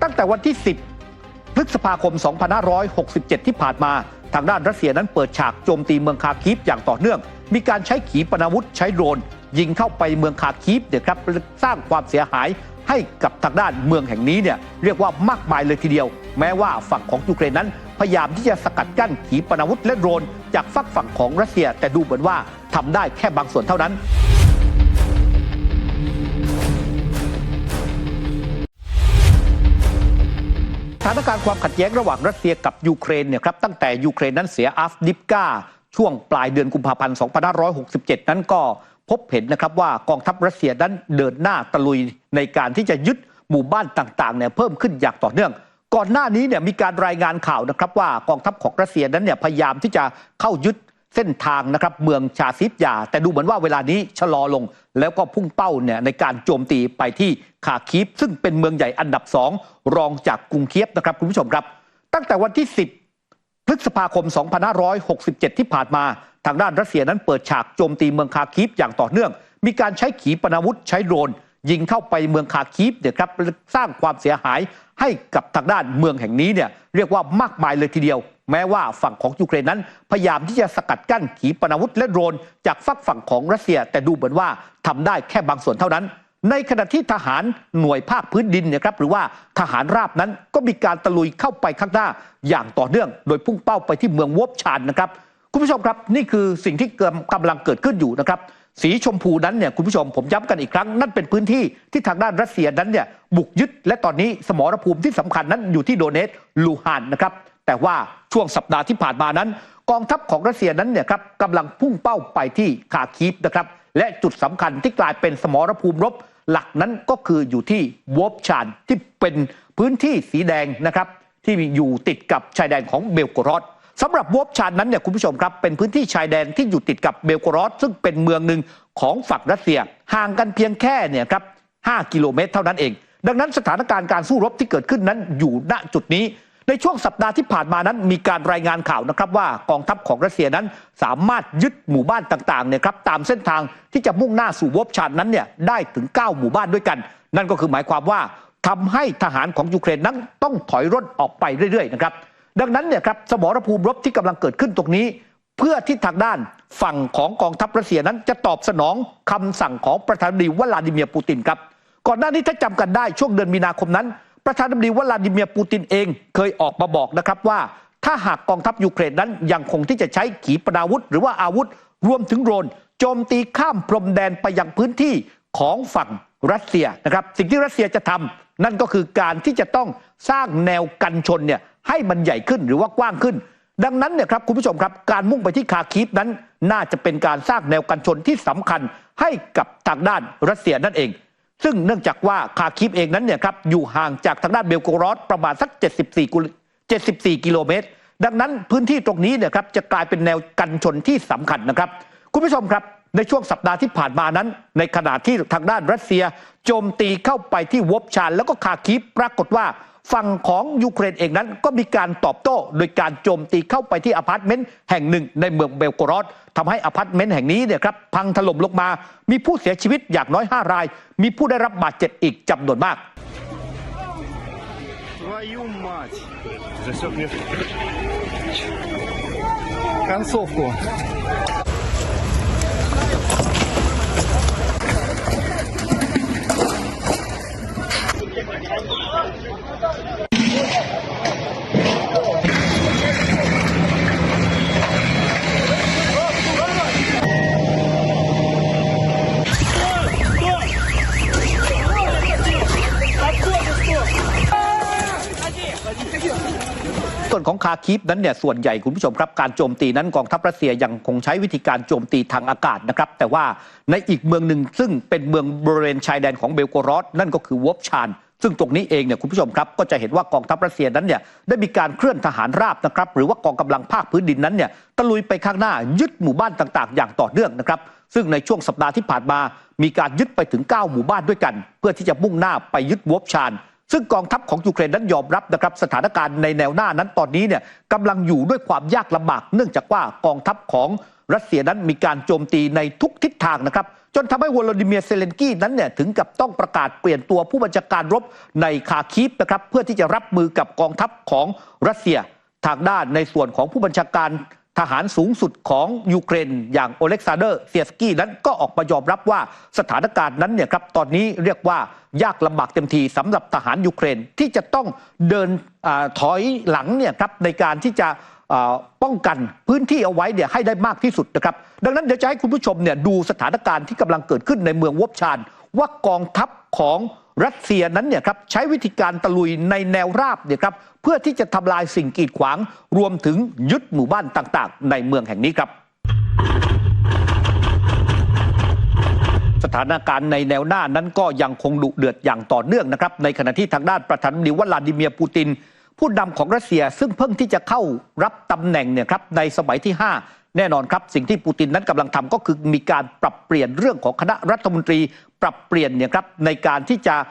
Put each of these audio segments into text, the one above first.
ตั้งแต่วันที่ 10 พฤษภาคม 2567 ที่ผ่านมาทางด้านรัสเซียนั้นเปิดฉากโจมตีเมืองคาคีฟอย่างต่อเนื่องมีการใช้ขีปนาวุธใช้โดรนยิงเข้าไปเมืองคาคีฟเนี่ยครับสร้างความเสียหายให้กับทางด้านเมืองแห่งนี้เนี่ยเรียกว่ามากมายเลยทีเดียวแม้ว่าฝั่งของยูเครนนั้นพยายามที่จะสกัดกั้นขีปนาวุธและโดรนจากฝั่งของรัสเซียแต่ดูเหมือนว่าทำได้แค่บางส่วนเท่านั้นสถานการณ์ความขัดแย้งระหว่างรัสเซียกับยูเครนเนี่ยครับตั้งแต่ยูเครนนั้นเสียอัฟดิฟกาช่วงปลายเดือนกุมภาพันธ์ 2567 นั้นก็พบเห็นนะครับว่ากองทัพรัสเซียนั้นเดินหน้าตะลุยในการที่จะยึดหมู่บ้านต่างๆเนี่ยเพิ่มขึ้นอย่างต่อเนื่องก่อนหน้านี้เนี่ยมีการรายงานข่าวนะครับว่ากองทัพของรัสเซียนั้นเนี่ยพยายามที่จะเข้ายึดเส้นทางนะครับเมืองชาซิฟยาแต่ดูเหมือนว่าเวลานี้ชะลอลงแล้วก็พุ่งเป้าเนี่ยในการโจมตีไปที่คาคีฟซึ่งเป็นเมืองใหญ่อันดับ2รองจากกรุงเคียฟนะครับคุณผู้ชมครับตั้งแต่วันที่ 10 พฤษภาคม 2567 ที่ผ่านมาทางด้านรัสเซียนั้นเปิดฉากโจมตีเมืองคาคีฟอย่างต่อเนื่องมีการใช้ขีปนาวุธใช้โดรนยิงเข้าไปเมืองคาคีฟเนี่ยครับสร้างความเสียหายให้กับทางด้านเมืองแห่งนี้เนี่ยเรียกว่ามากมายเลยทีเดียวแม้ว่าฝั่งของยูเครนนั้นพยายามที่จะสกัดกั้นขีปนาวุธและโดรนจากฝั่งของรัสเซียแต่ดูเหมือนว่าทำได้แค่บางส่วนเท่านั้นในขณะที่ทหารหน่วยภาคพื้นดินเนี่ยครับหรือว่าทหารราบนั้นก็มีการตะลุยเข้าไปข้างหน้าอย่างต่อเนื่องโดยพุ่งเป้าไปที่เมืองวอบชานนะครับคุณผู้ชมครับนี่คือสิ่งที่กำลังเกิดขึ้นอยู่นะครับสีชมพูนั้นเนี่ยคุณผู้ชมผมย้ำกันอีกครั้งนั่นเป็นพื้นที่ที่ทางด้านรัสเซียนั้นเนี่ยบุกยึดและตอนนี้สมรภูมิที่สำคัญนั้นอยู่ที่โดเนตลูฮานนะครับแต่ว่าช่วงสัปดาห์ที่ผ่านมานั้นกองทัพของรัสเซียนั้นเนี่ยครับกำลังพุ่งเป้าไปที่คาคีฟนะครับและจุดสำคัญที่กลายเป็นสมรภูมิรบหลักนั้นก็คืออยู่ที่วอบชานที่เป็นพื้นที่สีแดงนะครับที่อยู่ติดกับชายแดนของเบลโกรอดสำหรับวอบชานนั้นเนี่ยคุณผู้ชมครับเป็นพื้นที่ชายแดนที่อยู่ติดกับเบลโกรอดซึ่งเป็นเมืองหนึ่งของฝั่งรัสเซียห่างกันเพียงแค่เนี่ยครับ5 กิโลเมตรเท่านั้นเองดังนั้นสถานการณ์การสู้รบที่เกิดขึ้นนั้นอยู่ณจุดนี้ในช่วงสัปดาห์ที่ผ่านมานั้นมีการรายงานข่าวนะครับว่ากองทัพของรัสเซียนั้นสามารถยึดหมู่บ้านต่างๆเนี่ยครับตามเส้นทางที่จะมุ่งหน้าสู่วอบชานนั้นเนี่ยได้ถึง9 หมู่บ้านด้วยกันนั่นก็คือหมายความว่าทำให้ทหารของยูเครนนั้นต้องถอยร่นออกไปเรื่อยๆนะครับดังนั้นเนี่ยครับสมรภูมิรบที่กำลังเกิดขึ้นตรงนี้เพื่อที่ทางด้านฝั่งของกองทัพรัสเซียนั้นจะตอบสนองคำสั่งของประธานาธิบดีวลาดิเมียร์ปูตินครับก่อนหน้านี้ถ้าจำกันได้ช่วงเดือนมีนาคมนั้นประธานาธิบดีวลาดิเมียร์ปูตินเองเคยออกมาบอกนะครับว่าถ้าหากกองทัพยูเครนนั้นยังคงที่จะใช้ขีปนาวุธหรือว่าอาวุธรวมถึงโดรนโจมตีข้ามพรมแดนไปยังพื้นที่ของฝั่งรัสเซียนะครับสิ่งที่รัสเซียจะทำนั่นก็คือการที่จะต้องสร้างแนวกันชนเนี่ยให้มันใหญ่ขึ้นหรือว่ากว้างขึ้นดังนั้นเนี่ยครับคุณผู้ชมครับการมุ่งไปที่คาคีฟนั้นน่าจะเป็นการสร้างแนวกันชนที่สำคัญให้กับทางด้านรัสเซียนั่นเองซึ่งเนื่องจากว่าคาคีฟเองนั้นเนี่ยครับอยู่ห่างจากทางด้านเบลโกรอดประมาณสัก74 กิโลเมตรดังนั้นพื้นที่ตรงนี้เนี่ยครับจะกลายเป็นแนวกันชนที่สำคัญนะครับคุณผู้ชมครับในช่วงสัปดาห์ที่ผ่านมานั้นในขณะที่ทางด้านรัสเซียโจมตีเข้าไปที่วอบชานแล้วก็คาคีฟปรากฏว่าฝั่งของยูเครนเองนั้นก็มีการตอบโต้โดยการโจมตีเข้าไปที่อพาร์ตเมนต์แห่งหนึ่งในเมืองเบลโกรอดทำให้อพาร์ตเมนต์แห่งนี้เนี่ยครับพังถล่มลงมามีผู้เสียชีวิตอย่างน้อย5 รายมีผู้ได้รับบาดเจ็บอีกจำนวนมากконцовкуส่วนของคาคีฟนั้นเนี่ยส่วนใหญ่คุณผู้ชมครับการโจมตีนั้นกองทัพรัสเซียยังคงใช้วิธีการโจมตีทางอากาศนะครับแต่ว่าในอีกเมืองหนึ่งซึ่งเป็นเมืองบริเวณชายแดนของเบลโกรอดนั่นก็คือวอบชานซึ่งตรงนี้เองเนี่ยคุณผู้ชมครับก็จะเห็นว่ากองทัพรัสเซียนั้นเนี่ยได้มีการเคลื่อนทหารราบนะครับหรือว่ากองกำลังภาคพื้นดินนั้นเนี่ยตะลุยไปข้างหน้ายึดหมู่บ้านต่างๆอย่างต่อเนื่องนะครับซึ่งในช่วงสัปดาห์ที่ผ่านมามีการยึดไปถึง9 หมู่บ้านด้วยกันเพื่อที่จะมุ่งหน้าไปยึดวอบชานซึ่งกองทัพของยูเครนนั้นยอมรับนะครับสถานการณ์ในแนวหน้านั้นตอนนี้เนี่ยกำลังอยู่ด้วยความยากลำบากเนื่องจากว่ากองทัพของรัสเซียนั้นมีการโจมตีในทุกทิศทางนะครับ จนทำให้วลาดิเมียร์เซเลนสกี้นั้นเนี่ยถึงกับต้องประกาศเปลี่ยนตัวผู้บัญชาการรบในคาคีฟนะครับเพื่อที่จะรับมือกับกองทัพของรัสเซียทางด้านในส่วนของผู้บัญชาการทหารสูงสุดของยูเครนอย่างโอเล็กซานเดอร์เซียสกี้นั้นก็ออกมายอมรับว่าสถานการณ์นั้นเนี่ยครับตอนนี้เรียกว่ายากลำบากเต็มทีสำหรับทหารยูเครนที่จะต้องเดินถอยหลังเนี่ยครับในการที่จะป้องกันพื้นที่เอาไว้เนี่ยให้ได้มากที่สุดนะครับดังนั้นเดี๋ยวจะให้คุณผู้ชมเนี่ยดูสถานการณ์ที่กำลังเกิดขึ้นในเมืองวอบชานว่ากองทัพของรัสเซียนั้นเนี่ยครับใช้วิธีการตะลุยในแนวราบเนี่ยครับเพื่อที่จะทำลายสิ่งกีดขวางรวมถึงยึดหมู่บ้านต่างๆในเมืองแห่งนี้ครับสถานการณ์ในแนวหน้านั้นก็ยังคงดุเดือดอย่างต่อเนื่องนะครับในขณะที่ทางด้านประธานาธิบดีวลาดิเมียร์ปูตินผู้นำของรัสเซียซึ่งเพิ่งที่จะเข้ารับตำแหน่งเนี่ยครับในสมัยที่ 5แน่นอนครับสิ่งที่ปูตินนั้นกำลังทำก็คือมีการปรับเปลี่ยนเรื่องของคณะรัฐมนตรีปรับเปลี่ยนเนี่ยครับในการที่จะ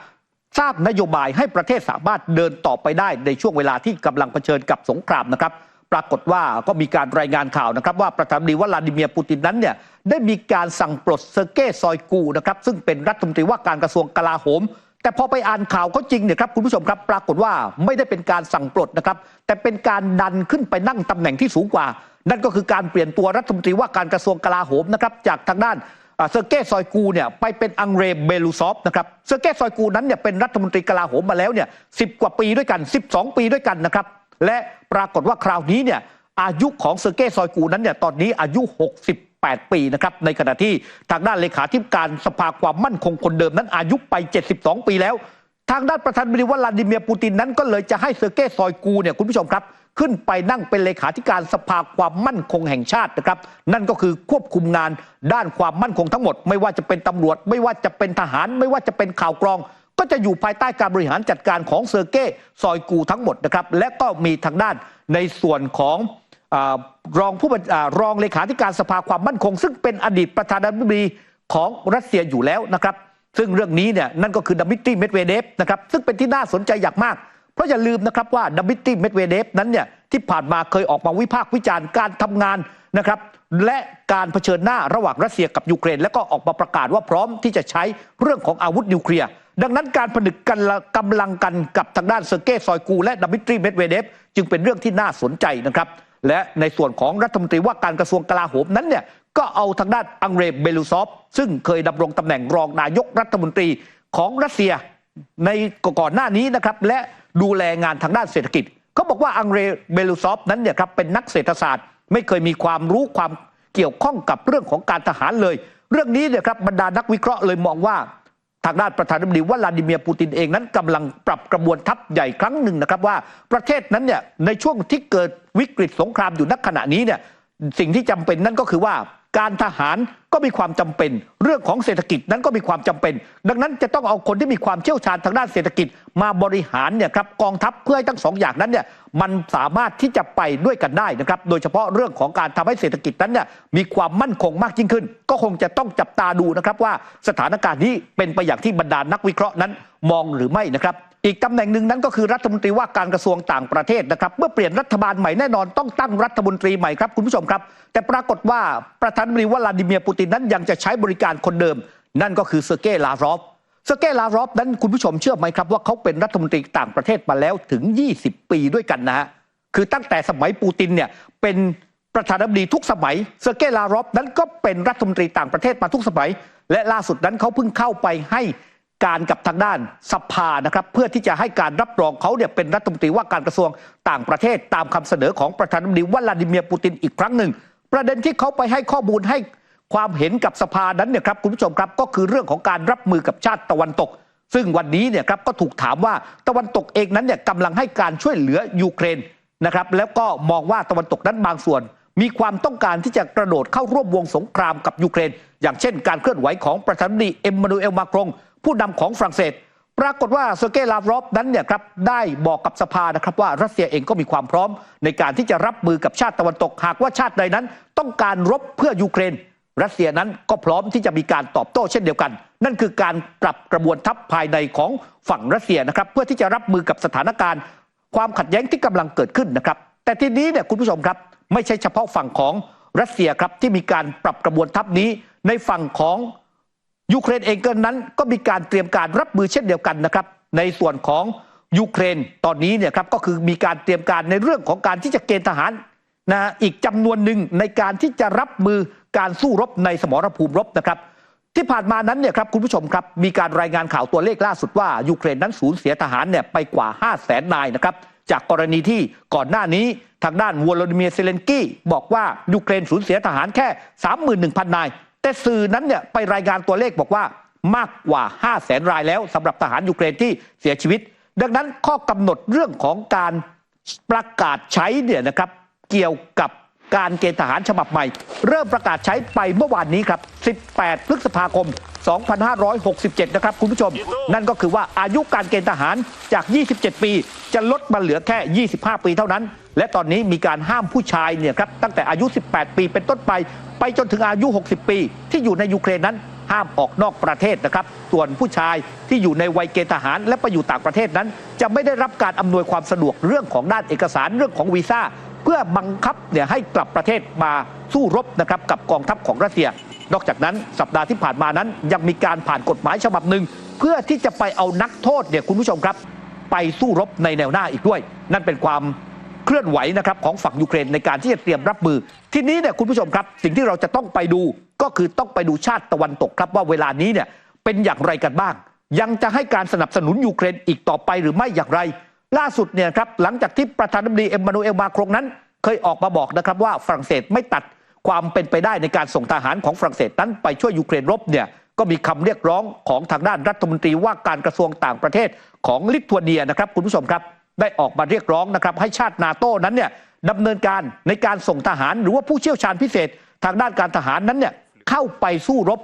สร้างนโยบายให้ประเทศสามารถเดินต่อไปได้ในช่วงเวลาที่กำลังเผชิญกับสงครามนะครับปรากฏว่าก็มีการรายงานข่าวนะครับว่าประธานาธิบดีวลาดิเมียร์ปูตินนั้นเนี่ยได้มีการสั่งปลดเซอร์เกย์ซอยกูนะครับซึ่งเป็นรัฐมนตรีว่าการกระทรวงกลาโหมแต่พอไปอ่านข่าวเขาจริงเนี่ยครับคุณผู้ชมครับปรากฏว่าไม่ได้เป็นการสั่งปลดนะครับแต่เป็นการดันขึ้นไปนั่งตำแหน่งที่สูงกว่านั่นก็คือการเปลี่ยนตัวรัฐมนตรีว่าการกระทรวงกลาโหมนะครับจากทางด้านเซอร์เกย์ซอยกูเนี่ยไปเป็นอังเรเบลูซอฟนะครับเซอร์เกย์ซอยกูนั้นเนี่ยเป็นรัฐมนตรีกลาโหมมาแล้วเนี่ย10 กว่าปีด้วยกัน12 ปีด้วยกันนะครับและปรากฏว่าคราวนี้เนี่ยอายุของเซอร์เกย์ซอยกูนั้นเนี่ยตอนนี้อายุ68 ปีนะครับในขณะที่ทางด้านเลขาธิการสภาความมั่นคงคนเดิมนั้นอายุไป72 ปีแล้วทางด้านประธานาธิบดีวลาดิเมียร์ปูตินนั้นก็เลยจะให้เซอร์เกย์ซอยกูเนี่ยคุณผู้ชมครับขึ้นไปนั่งเป็นเลขาธิการสภาความมั่นคงแห่งชาตินะครับนั่นก็คือควบคุมงานด้านความมั่นคงทั้งหมดไม่ว่าจะเป็นตำรวจไม่ว่าจะเป็นทหารไม่ว่าจะเป็นข่าวกรองก็จะอยู่ภายใต้การบริหารจัดการของเซอร์เกย์ซอยกูทั้งหมดนะครับและก็มีทางด้านในส่วนของรองเลขาธิการสภาความมั่นคงซึ่งเป็นอดีตประธานาธิบดีของรัสเซียอยู่แล้วนะครับซึ่งเรื่องนี้เนี่ยนั่นก็คือดมิตรีเมดเวเดฟนะครับซึ่งเป็นที่น่าสนใจอย่างมากเพราะอย่าลืมนะครับว่าดมิตรีเมดเวเดฟนั้นเนี่ยที่ผ่านมาเคยออกมาวิพากษ์วิจารณ์การทำงานนะครับและการเผชิญหน้าระหว่างรัสเซียกับยูเครนแล้วก็ออกมาประกาศว่าพร้อมที่จะใช้เรื่องของอาวุธนิวเคลียร์ดังนั้นการผนึกกันกำลังกันกับทางด้านเซอร์เกย์ซอยกูและดมิตรีเมดเวเดฟจึงเป็นเรื่องที่น่าสนใจนะครับและในส่วนของรัฐมนตรีว่าการกระทรวงกลาโหมนั้นเนี่ยก็เอาทางด้านอังเรเบลูซอฟซึ่งเคยดำรงตำแหน่งรองนายกรัฐมนตรีของรัสเซียในก่อนหน้านี้นะครับและดูแลงานทางด้านเศรษฐกิจเขาบอกว่าอังเรเบลูซอฟนั้นเนี่ยครับเป็นนักเศรษฐศาสตร์ไม่เคยมีความรู้ความเกี่ยวข้องกับเรื่องของการทหารเลยเรื่องนี้เนี่ยครับบรรดานักวิเคราะห์เลยมองว่าทางด้านประธานาธิบดีวลาดิเมียร์ปูตินเองนั้นกำลังปรับกระบวนทัพใหญ่ครั้งหนึ่งนะครับว่าประเทศนั้นเนี่ยในช่วงที่เกิดวิกฤตสงครามอยู่ณขณะนี้เนี่ยสิ่งที่จำเป็นนั่นก็คือว่าการทหารก็มีความจำเป็นเรื่องของเศรษฐกิจนั้นก็มีความจำเป็นดังนั้นจะต้องเอาคนที่มีความเชี่ยวชาญทางด้านเศรษฐกิจมาบริหารเนี่ยครับกองทัพเพื่อให้ทั้งสองอย่างนั้นเนี่ยมันสามารถที่จะไปด้วยกันได้นะครับโดยเฉพาะเรื่องของการทำให้เศรษฐกิจนั้นเนี่ยมีความมั่นคงมากยิ่งขึ้นก็คงจะต้องจับตาดูนะครับว่าสถานการณ์นี้เป็นไปอย่างที่บรรดานักวิเคราะห์นั้นมองหรือไม่นะครับอีกตำแหน่งหนึ่งนั้นก็คือรัฐมนตรีว่าการกระทรวงต่างประเทศนะครับเมื่อเปลี่ยนรัฐบาลใหม่แน่นอนต้องตั้งรัฐมนตรีใหม่ครับคุณผู้ชมครับแต่ปรากฏว่าประธานาธิบดีวลาดิเมียร์ปูตินนั้นยังจะใช้บริการคนเดิมนั่นก็คือเซอร์เกย์ลาvrovเซอร์เกย์ลาvrovนั้นคุณผู้ชมเชื่อไหมครับว่าเขาเป็นรัฐมนตรีต่างประเทศมาแล้วถึง20 ปีด้วยกันนะฮะคือตั้งแต่สมัยปูตินเนี่ยเป็นประธานาธิบดีทุกสมัยเซอร์เกย์ลาvrovนั้นก็เป็นรัฐมนตรีต่างประเทศมาทุกสมัยและล่าสุดนั้นเขาเพิ่งเข้าไปให้การกับทางด้านสภานะครับเพื่อที่จะให้การรับรองเขาเนี่ยเป็นรัฐมนตรีว่าการกระทรวงต่างประเทศตามคำเสนอของประธานาธิบดีวลาดิเมียร์ปูตินอีกครั้งหนึ่งประเด็นที่เขาไปให้ข้อมูลให้ความเห็นกับสภานั้นเนี่ยครับคุณผู้ชมครับก็คือเรื่องของการรับมือกับชาติตะวันตกซึ่งวันนี้เนี่ยครับก็ถูกถามว่าตะวันตกเองนั้นเนี่ยกำลังให้การช่วยเหลือยูเครนนะครับแล้วก็มองว่าตะวันตกนั้นบางส่วนมีความต้องการที่จะกระโดดเข้าร่วมวงสงครามกับยูเครนอย่างเช่นการเคลื่อนไหวของประธานาธิบดีเอ็มมานูเอลมาครงผู้นำของฝรั่งเศสปรากฏว่าเซอร์เกย์ลาvrovนั้นเนี่ยครับได้บอกกับสภานะครับว่ารัสเซียเองก็มีความพร้อมในการที่จะรับมือกับชาติตะวันตกหากว่าชาติใดนั้นต้องการรบเพื่อยูเครนรัสเซียนั้นก็พร้อมที่จะมีการตอบโต้เช่นเดียวกันนั่นคือการปรับกระบวนทัพภายในของฝั่งรัสเซียนะครับเพื่อที่จะรับมือกับสถานการณ์ความขัดแย้งที่กำลังเกิดขึ้นนะครับแต่ทีนี้เนี่ยคุณผู้ชมครับไม่ใช่เฉพาะฝั่งของรัสเซียครับที่มีการปรับกระบวนทัพนี้ในฝั่งของ ยูเครนเองก็นั้นก็มีการเตรียมการรับมือเช่นเดียวกันนะครับในส่วนของยูเครนตอนนี้เนี่ยครับก็คือมีการเตรียมการในเรื่องของการที่จะเกณฑ์ทหารอีกจำนวนหนึ่งในการที่จะรับมือการสู้รบในสมรภูมิรบนะครับที่ผ่านมานั้นเนี่ยครับคุณผู้ชมครับมีการรายงานข่าวตัวเลขล่าสุดว่ายูเครนนั้นสูญเสียทหารเนี่ยไปกว่า 500,000 นายนะครับจากกรณีที่ก่อนหน้านี้ทางด้านวโลดิเมียร์เซเลนสกี้บอกว่ายูเครนสูญเสียทหารแค่ 31,000 นายแต่สื่อนั้นเนี่ยไปรายงานตัวเลขบอกว่ามากกว่า 500,000 รายแล้วสำหรับทหารยูเครนที่เสียชีวิตดังนั้นข้อกำหนดเรื่องของการประกาศใช้เนี่ยนะครับเกี่ยวกับการเกณฑ์ทหารฉบับใหม่เริ่มประกาศใช้ไปเมื่อวานนี้ครับ18 พฤษภาคม 2567 นะครับคุณผู้ชมนั่นก็คือว่าอายุการเกณฑ์ทหารจาก 27 ปีจะลดมาเหลือแค่ 25 ปีเท่านั้นและตอนนี้มีการห้ามผู้ชายเนี่ยครับตั้งแต่อายุ 18 ปีเป็นต้นไปจนถึงอายุ 60 ปีที่อยู่ในยูเครนนั้นห้ามออกนอกประเทศนะครับส่วนผู้ชายที่อยู่ในวัยเกณฑ์ทหารและไปอยู่ต่างประเทศนั้นจะไม่ได้รับการอำนวยความสะดวกเรื่องของด้านเอกสารเรื่องของวีซ่าเพื่อบังคับเนี่ยให้กลับประเทศมาสู้รบนะครับกับกองทัพของรัสเซียนอกจากนั้นสัปดาห์ที่ผ่านมานั้นยังมีการผ่านกฎหมายฉบับหนึ่งเพื่อที่จะไปเอานักโทษเนี่ยคุณผู้ชมครับไปสู้รบในแนวหน้าอีกด้วยนั่นเป็นความเคลื่อนไหวนะครับของฝั่งยูเครนในการที่จะเตรียมรับมือทีนี้เนี่ยคุณผู้ชมครับสิ่งที่เราจะต้องไปดูก็คือต้องไปดูชาติตะวันตกครับว่าเวลานี้เนี่ยเป็นอย่างไรกันบ้างยังจะให้การสนับสนุนยูเครนอีกต่อไปหรือไม่อย่างไรล่าสุดเนี่ยครับหลังจากที่ประธานาธิบดีเอ็มมานูเอลมาครงนั้นเคยออกมาบอกนะครับว่าฝรั่งเศสไม่ตัดความเป็นไปได้ในการส่งทหารของฝรั่งเศสนั้นไปช่วยยูเครนรบเนี่ยก็มีคำเรียกร้องของทางด้านรัฐมนตรีว่าการกระทรวงต่างประเทศของลิทัวเนียนะครับคุณผู้ชมครับได้ออกมาเรียกร้องนะครับให้ชาตินาโต้นั้นเนี่ยดำเนินการในการส่งทหารหรือว่าผู้เชี่ยวชาญพิเศษทางด้านการทหารนั้นเนี่ยเข้าไปสู้รบ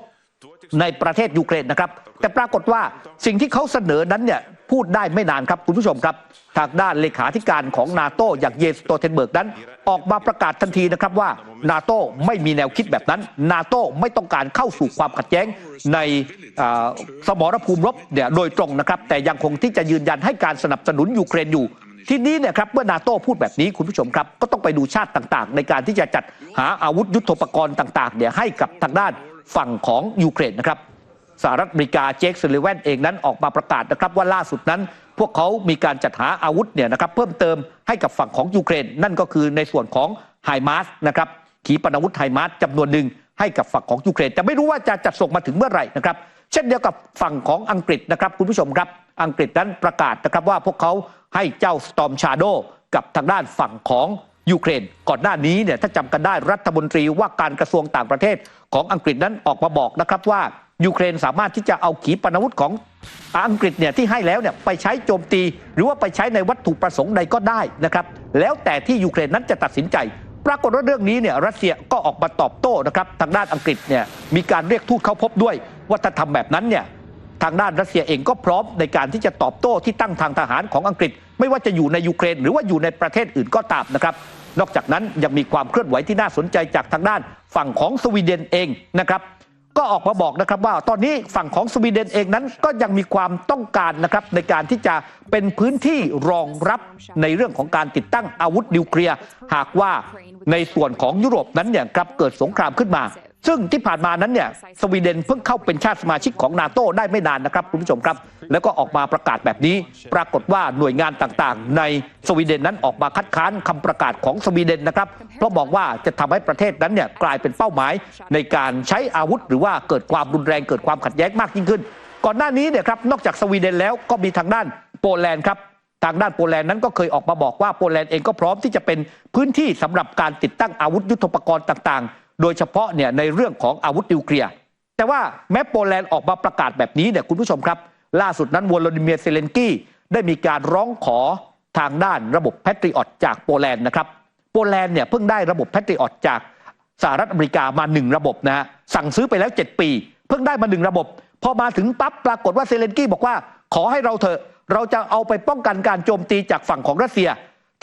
ในประเทศยูเครนนะครับแต่ปรากฏว่าสิ่งที่เขาเสนอนั้นเนี่ยพูดได้ไม่นานครับคุณผู้ชมครับทางด้านเลขาธิการของนาโต้อย่างเยนสโตเทนเบิร์กนั้นออกมาประกาศทันทีนะครับว่านาโต้ไม่มีแนวคิดแบบนั้นนาโต้ไม่ต้องการเข้าสู่ความขัดแย้งในสมรภูมิรบเนี่ยโดยตรงนะครับแต่ยังคงที่จะยืนยันให้การสนับสนุนยูเครนอยู่ทีนี้เนี่ยครับเมื่อนาโต้พูดแบบนี้คุณผู้ชมครับก็ต้องไปดูชาติต่างๆในการที่จะจัดหาอาวุธยุทโธปกรณ์ต่างๆเนี่ยให้กับทางด้านฝั่งของยูเครนนะครับสหรัฐอเมริกาเจค ซัลลิแวนเองนั้นออกมาประกาศนะครับว่าล่าสุดนั้นพวกเขามีการจัดหาอาวุธเนี่ยนะครับเพิ่มเติมให้กับฝั่งของยูเครนนั่นก็คือในส่วนของไฮมาร์สนะครับขีปนาวุธไฮมาร์สจำนวนหนึ่งให้กับฝั่งของยูเครนแต่ไม่รู้ว่าจะจัดส่งมาถึงเมื่อไหร่นะครับเช่นเดียวกับฝั่งของอังกฤษนะครับคุณผู้ชมครับอังกฤษนั้นประกาศนะครับว่าพวกเขาให้เจ้า Storm Shadow กับทางด้านฝั่งของยูเครนก่อนหน้านี้เนี่ยถ้าจำกันได้รัฐมนตรีว่าการกระทรวงต่างประเทศของอังกฤษนั้นออกมาบอกนะครับว่ายูเครนสามารถที่จะเอาขีปนาวุธของอังกฤษเนี่ยที่ให้แล้วเนี่ยไปใช้โจมตีหรือว่าไปใช้ในวัตถุประสงค์ใดก็ได้นะครับแล้วแต่ที่ยูเครนนั้นจะตัดสินใจปรากฏว่าเรื่องนี้เนี่ยรัสเซียก็ออกมาตอบโต้นะครับทางด้านอังกฤษเนี่ยมีการเรียกทูตเข้าพบด้วยว่าถ้าทำแบบนั้นเนี่ยทางด้านรัสเซียเองก็พร้อมในการที่จะตอบโต้ที่ตั้งทางทหารของอังกฤษไม่ว่าจะอยู่ในยูเครนหรือว่าอยู่ในประเทศอื่นก็ตามนะครับนอกจากนั้นยังมีความเคลื่อนไหวที่น่าสนใจจากทางด้านฝั่งของสวีเดนเองนะครับก็ออกมาบอกนะครับว่าตอนนี้ฝั่งของสวีเดนเองนั้นก็ยังมีความต้องการนะครับในการที่จะเป็นพื้นที่รองรับในเรื่องของการติดตั้งอาวุธนิวเคลียร์หากว่าในส่วนของยุโรปนั้นเนี่ยครับเกิดสงครามขึ้นมาซึ่งที่ผ่านมานั้นเนี่ยสวีเดนเพิ่งเข้าเป็นชาติสมาชิกของนาโต้ได้ไม่นานนะครับคุณผู้ชมครับแล้วก็ออกมาประกาศแบบนี้ปรากฏว่าหน่วยงานต่างๆในสวีเดนนั้นออกมาคัดค้านคำประกาศของสวีเดนนะครับเพราะมองว่าจะทำให้ประเทศนั้นเนี่ยกลายเป็นเป้าหมายในการใช้อาวุธหรือว่าเกิดความรุนแรงเกิดความขัดแย้งมากยิ่งขึ้นก่อนหน้านี้เนี่ยครับนอกจากสวีเดนแล้วก็มีทางด้านโปแลนด์ครับทางด้านโปแลนด์นั้นก็เคยออกมาบอกว่าโปแลนด์เองก็พร้อมที่จะเป็นพื้นที่สำหรับการติดตั้งอาวุธยุทโธปกรณ์ต่างๆโดยเฉพาะเนี่ยในเรื่องของอาวุธนิวเคลียร์แต่ว่าแม้โปแลนด์ออกมาประกาศแบบนี้เนี่ยคุณผู้ชมครับล่าสุดนั้นวโลดิเมียร์เซเลนสกี้ได้มีการร้องขอทางด้านระบบแพทริออตจากโปแลนด์นะครับโปแลนด์เนี่ยเพิ่งได้ระบบแพทริออตจากสหรัฐอเมริกามา1ระบบนะฮะสั่งซื้อไปแล้ว7ปีเพิ่งได้มา1ระบบพอมาถึงปั๊บปรากฏว่าเซเลนสกี้บอกว่าขอให้เราเถอะเราจะเอาไปป้องกันการโจมตีจากฝั่งของรัสเซีย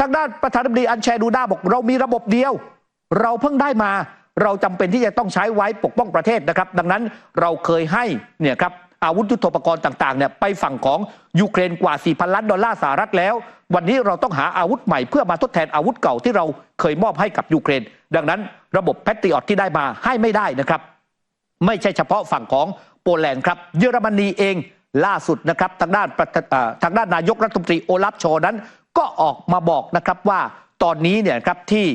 ทางด้านประธานาธิบดีอันแชดูดาบอกเรามีระบบเดียวเราเพิ่งได้มาเราจำเป็นที่จะต้องใช้ไว้ปกป้องประเทศนะครับดังนั้นเราเคยให้เนี่ยครับอาวุธยุทโธปกรณ์ต่างๆเนี่ยไปฝั่งของยูเครนกว่า 4,000 ล้านดอลลาร์สหรัฐแล้ววันนี้เราต้องหาอาวุธใหม่เพื่อมาทดแทนอาวุธเก่าที่เราเคยมอบให้กับยูเครนดังนั้นระบบแพทริออตที่ได้มาให้ไม่ได้นะครับไม่ใช่เฉพาะฝั่งของ โปแลนด์ครับเยอรมนีเองล่าสุดนะครับทางด้านนายกรัฐมนตรีโอลาฟโชล์นั้นก็ออกมาบอกนะครับว่าตอนนี้เนี่ยครับที่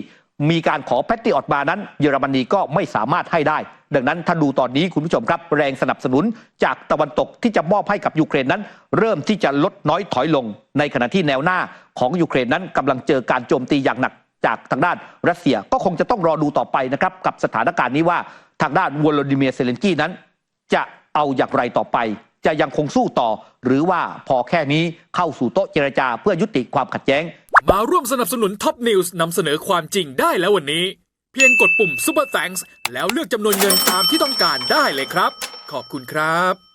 มีการขอแพทริออตมานั้นเยอรมนีก็ไม่สามารถให้ได้ดังนั้นถ้าดูตอนนี้คุณผู้ชมครับแรงสนับสนุนจากตะวันตกที่จะมอบให้กับยูเครนนั้นเริ่มที่จะลดน้อยถอยลงในขณะที่แนวหน้าของยูเครนนั้นกำลังเจอการโจมตีอย่างหนักจากทางด้านรัสเซียก็คงจะต้องรอดูต่อไปนะครับกับสถานการณ์นี้ว่าทางด้านวโลดิเมียร์เซเลนสกี้นั้นจะเอาอย่างไรต่อไปจะยังคงสู้ต่อหรือว่าพอแค่นี้เข้าสู่โต๊ะเจรจาเพื่อยุติความขัดแย้งมาร่วมสนับสนุนท็อปนิวส์นำเสนอความจริงได้แล้ววันนี้เพียงกดปุ่ม Super Thanks แล้วเลือกจำนวนเงินตามที่ต้องการได้เลยครับขอบคุณครับ